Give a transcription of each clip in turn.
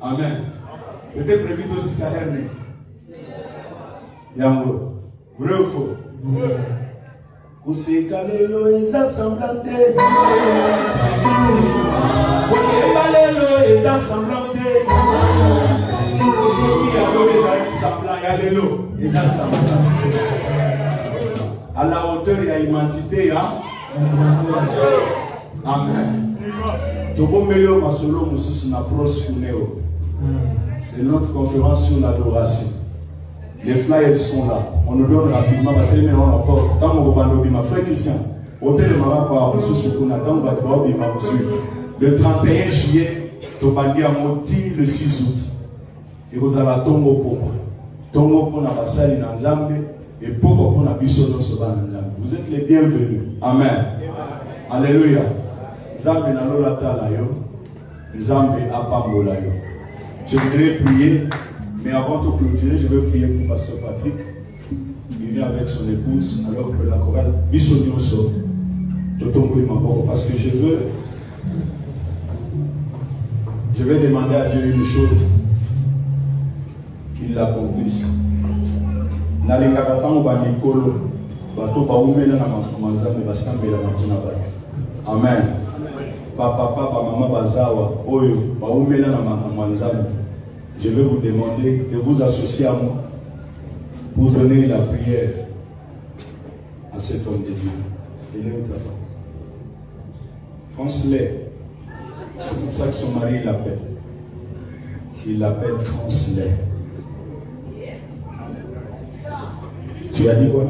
Amen. C'était prévu aussi ça hernie. Yango. Vrai ou faux? Kusikalelo eza semblante. Kuyebalelo eza semblante. Soki yalo eza semblant yalelo eza semblante. À la hauteur ya immensité ya. Amen. Tobomelo masolo mususu na pros kuneo. C'est notre conférence sur l'adoration. Les flyers sont là. On nous donne rapidement, mais on apporte. Tant qu'on va nous ma frère Christian, hôtel de Marapa, le 31 juillet, Tobandi a monté le 6 août. Et vous avez Tongo Poko. Tongo Pona Basali Nanzambe et Poko Pona Bisono Soba Nanzambe. Vous êtes les bienvenus. Amen. Alléluia. Zambe Nalola Talayo. Zambe Apambola yo. Je voudrais prier, mais avant de clôturer, je veux prier pour Pasteur Patrick. Il vient avec son épouse, alors que la chorale Bissonioso, parce que je vais demander à Dieu une chose, qu'il l'accomplisse. Amen. Papa, maman, bazawa, oyo, baumela na manzambe. je vais vous demander de vous associer à moi pour donner la prière à cet homme de Dieu. Il est où ta femme? France Lay. C'est comme ça que son mari l'appelle. Il l'appelle France Lay. Tu as dit quoi?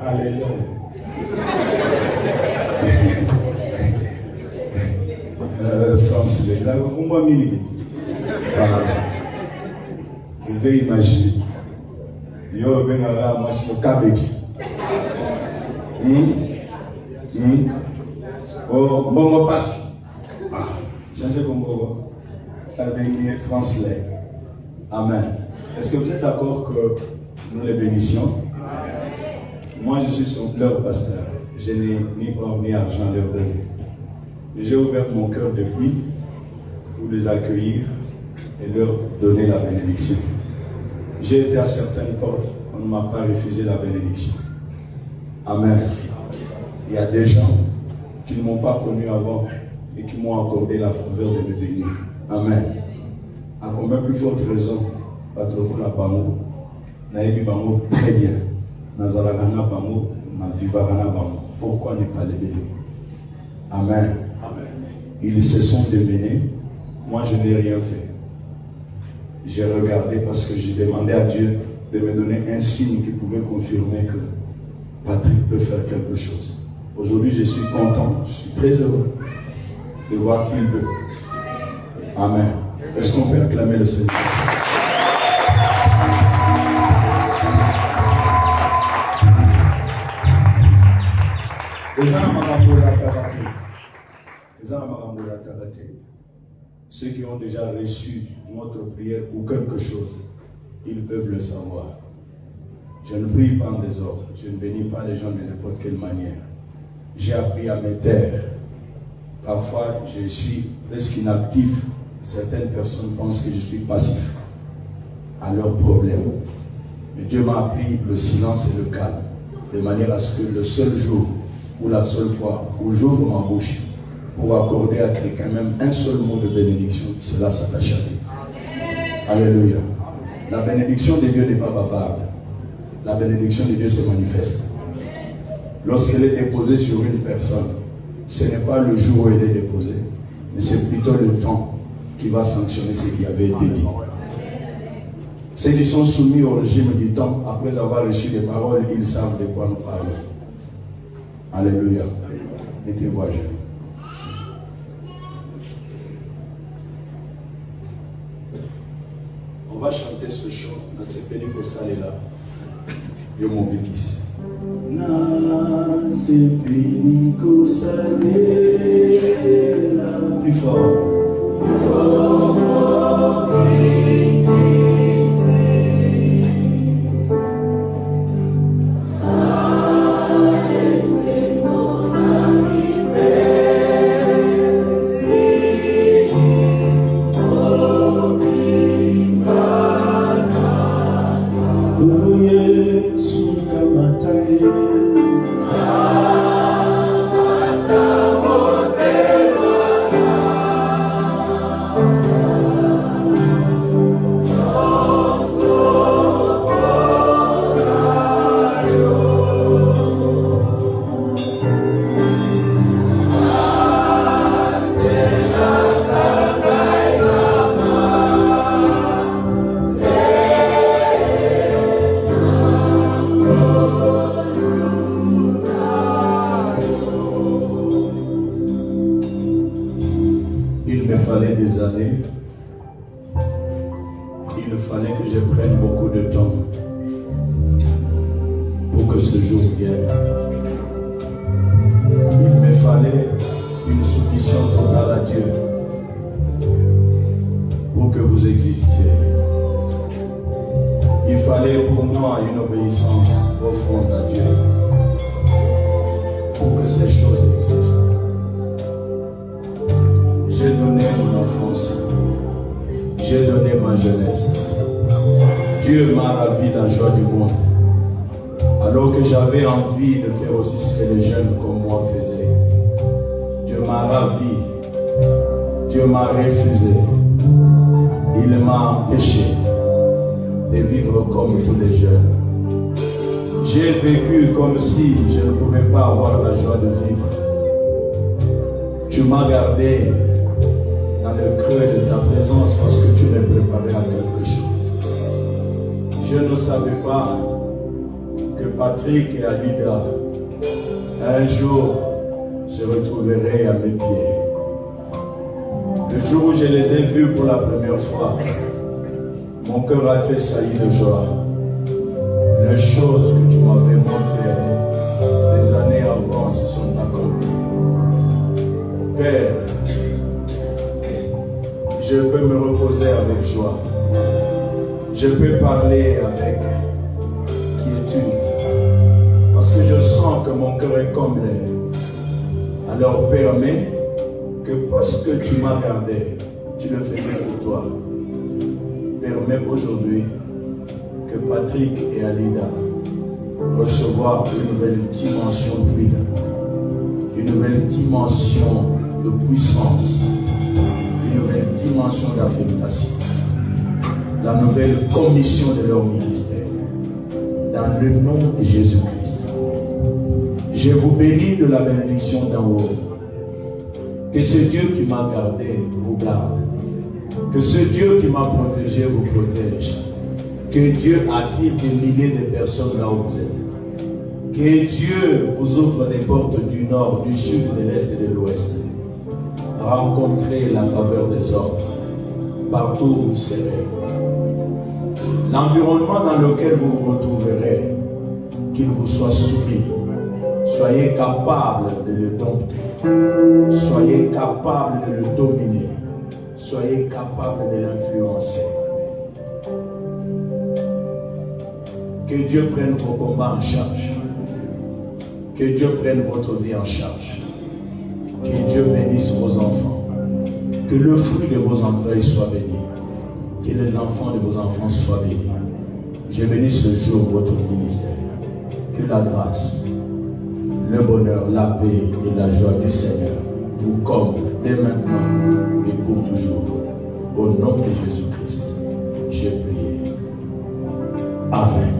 Alléluia. France Lay. Vous pouvez imaginer. Yo benara masino kabeki. Oh, bon passe. Ah, changez comme vous. Avec France Lay. Amen. Est-ce que vous êtes d'accord que nous les bénissions? Moi, je suis leur pasteur. Je n'ai ni or ni argent à leur donner. J'ai ouvert mon cœur depuis pour les accueillir et leur donner la bénédiction. J'ai été à certaines portes, on ne m'a pas refusé la bénédiction. Amen. Il y a des gens qui ne m'ont pas connu avant et qui m'ont accordé la faveur de me bénir. Amen. À combien plus forte raison, Patroko la Bamo, Naïbi Bamo très bien, Nazaragana Bamo, Navivagana Bamo. Pourquoi ne pas les bénir? Amen. Amen. Ils se sont démenés, moi je n'ai rien fait. J'ai regardé parce que j'ai demandé à Dieu de me donner un signe qui pouvait confirmer que Patrick peut faire quelque chose. Aujourd'hui, je suis content, je suis très heureux de voir qu'il peut. Amen. Est-ce qu'on peut acclamer le Seigneur? Ceux qui ont déjà reçu notre prière ou quelque chose, ils peuvent le savoir. Je ne prie pas en désordre, je ne bénis pas les gens de n'importe quelle manière. J'ai appris à me taire. Parfois, je suis presque inactif. Certaines personnes pensent que je suis passif à leurs problèmes. Mais Dieu m'a appris le silence et le calme, de manière à ce que le seul jour ou la seule fois où j'ouvre ma bouche pour accorder à quelqu'un même un seul mot de bénédiction, cela s'attache à lui. Alléluia. La bénédiction de Dieu n'est pas bavarde. La bénédiction de Dieu se manifeste. Lorsqu'elle est déposée sur une personne, ce n'est pas le jour où elle est déposée, mais c'est plutôt le temps qui va sanctionner ce qui avait été dit. Ceux qui sont soumis au régime du temps, après avoir reçu des paroles, ils savent de quoi nous parlons. Alléluia. Mettez-vous à genoux. On va chanter ce chant dans ces pellicules là. Yo mon béquisse. Na ces pellicules là. Plus fort. Yo mon béquisse. Dieu m'a refusé. Il m'a empêché. de vivre comme tous les jeunes. J'ai vécu comme si je ne pouvais pas avoir la joie de vivre. Tu m'as gardé dans le creux de ta présence parce que tu m'as préparé à quelque chose. Je ne savais pas que Patrick et Alida un jour se retrouveraient à mes pieds. Le jour où je les ai vus pour la première fois, mon cœur a tressailli de joie. Les choses que tu m'avais montrées des années avant se sont accomplies. Père, je peux me reposer avec joie. Je peux parler avec quiétude. Parce que je sens que mon cœur est comblé. Alors permets que parce que tu m'as gardé, tu le faisais pour toi. Permets aujourd'hui que Patrick et Alida recevoir une nouvelle dimension de vie, une nouvelle dimension de puissance, une nouvelle dimension d'affectation, la nouvelle commission de leur ministère. Dans le nom de Jésus-Christ, je vous bénis de la bénédiction d'en haut. Que ce Dieu qui m'a gardé vous garde. Que ce Dieu qui m'a protégé vous protège. Que Dieu attire des milliers de personnes là où vous êtes. Que Dieu vous ouvre les portes du nord, du sud, de l'est et de l'ouest. Rencontrez la faveur des hommes partout où vous serez. L'environnement dans lequel vous vous retrouverez, qu'il vous soit soumis. Soyez capable de le dompter. Soyez capable de le dominer. Soyez capable de l'influencer. Que Dieu prenne vos combats en charge. Que Dieu prenne votre vie en charge. Que Dieu bénisse vos enfants. Que le fruit de vos entrailles soit béni. Que les enfants de vos enfants soient bénis. Je bénis ce jour votre ministère. Que la grâce, le bonheur, la paix et la joie du Seigneur vous comblent dès maintenant et pour toujours. Au nom de Jésus-Christ, j'ai prié. Amen.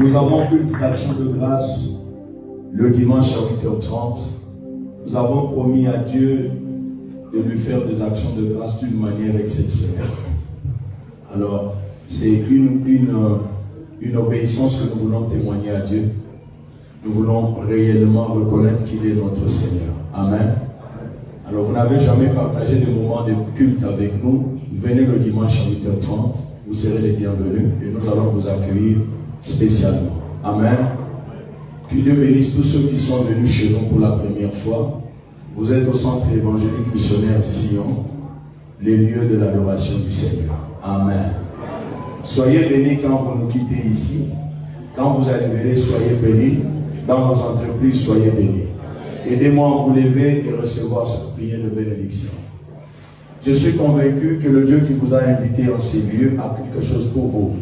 Nous avons une action de grâce le dimanche à 8h30. Nous avons promis à Dieu de lui faire des actions de grâce d'une manière exceptionnelle. Alors, c'est une obéissance que nous voulons témoigner à Dieu. Nous voulons réellement reconnaître qu'il est notre Seigneur. Amen. Alors, vous n'avez jamais partagé de moments de culte avec nous. Venez le dimanche à 8h30. Vous serez les bienvenus et nous allons vous accueillir spécialement. Amen. Que Dieu bénisse tous ceux qui sont venus chez nous pour la première fois. Vous êtes au centre évangélique missionnaire Sion, les lieux de l'adoration du Seigneur. Amen. Soyez bénis quand vous nous quittez ici. Quand vous arriverez, soyez bénis. Dans vos entreprises, soyez bénis. Aidez-moi à vous lever et recevoir cette prière de bénédiction. Je suis convaincu que le Dieu qui vous a invité en ces lieux a quelque chose pour vous.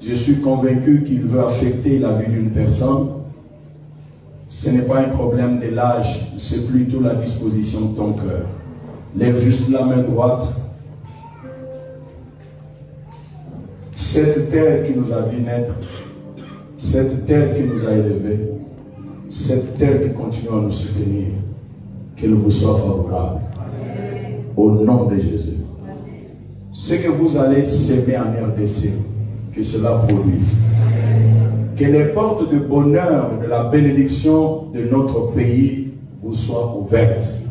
Je suis convaincu qu'il veut affecter la vie d'une personne. Ce n'est pas un problème de l'âge, c'est plutôt la disposition de ton cœur. Lève juste la main droite. Cette terre qui nous a vu naître, cette terre qui nous a élevés, cette terre qui continue à nous soutenir, qu'elle vous soit favorable. Au nom de Jésus. Ce que vous allez s'aimer en RDC, que cela produise. Que les portes de bonheur, de la bénédiction de notre pays vous soient ouvertes.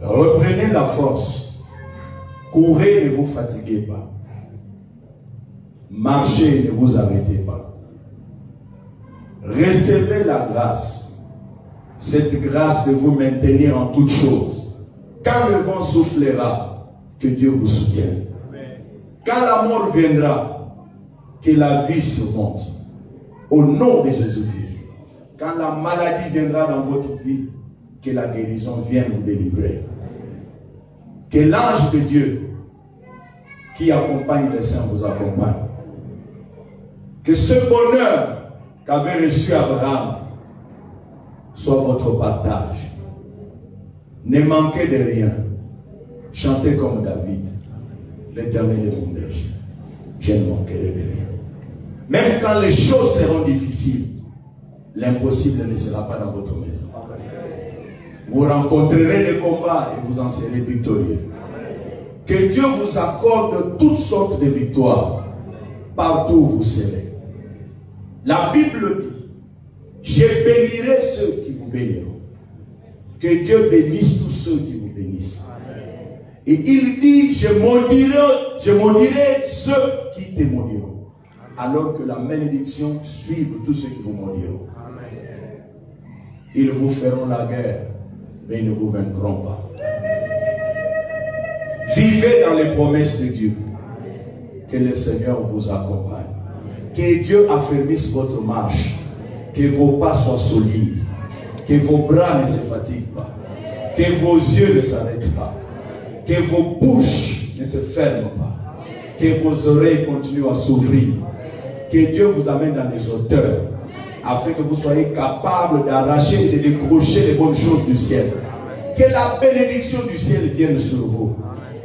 Reprenez la force. Courez, ne vous fatiguez pas. Marchez, ne vous arrêtez pas. Recevez la grâce. Cette grâce de vous maintenir en toutes choses. Quand le vent soufflera, que Dieu vous soutienne. Quand la mort viendra, que la vie surmonte. Au nom de Jésus-Christ. Quand la maladie viendra dans votre vie, que la guérison vienne vous délivrer. Que l'ange de Dieu qui accompagne les saints vous accompagne. Que ce bonheur qu'avait reçu Abraham soit votre partage. Ne manquez de rien. Chantez comme David. L'Éternel est mon berger. Je ne manquerai de rien. Même quand les choses seront difficiles, l'impossible ne sera pas dans votre maison. Vous rencontrerez des combats et vous en serez victorieux. Que Dieu vous accorde toutes sortes de victoires partout où vous serez. La Bible dit, je bénirai ceux qui vous béniront. Que Dieu bénisse tous ceux qui vous bénissent. Et il dit, je maudirai ceux qui te maudiront. Alors que la malédiction suive tous ceux qui vous maudiront. Ils vous feront la guerre, mais ils ne vous vaincront pas. Vivez dans les promesses de Dieu. Que le Seigneur vous accompagne. Que Dieu affermisse votre marche. Que vos pas soient solides. Que vos bras ne se fatiguent pas. Que vos yeux ne s'arrêtent pas. Que vos bouches ne se ferment pas. Que vos oreilles continuent à s'ouvrir. Que Dieu vous amène dans les hauteurs. Afin que vous soyez capables d'arracher et de décrocher les bonnes choses du ciel. Que la bénédiction du ciel vienne sur vous.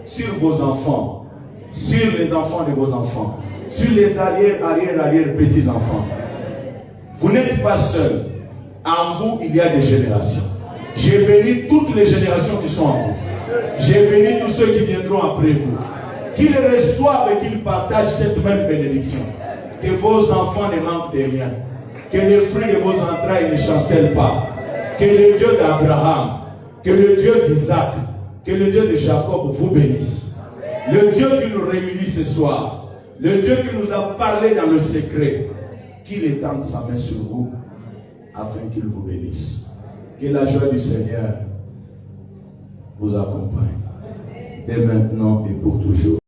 Sur vos enfants, sur les enfants de vos enfants, sur les arrière petits-enfants. Vous n'êtes pas seuls. En vous, il y a des générations. J'ai béni toutes les générations qui sont en vous. J'ai béni tous ceux qui viendront après vous. Qu'ils reçoivent et qu'ils partagent cette même bénédiction. Que vos enfants ne manquent de rien. Que les fruits de vos entrailles ne chancellent pas. Que le Dieu d'Abraham, que le Dieu d'Isaac, que le Dieu de Jacob vous bénisse. Le Dieu qui nous réunit ce soir, le Dieu qui nous a parlé dans le secret, qu'il étende sa main sur vous afin qu'il vous bénisse. Que la joie du Seigneur vous accompagne dès maintenant et pour toujours.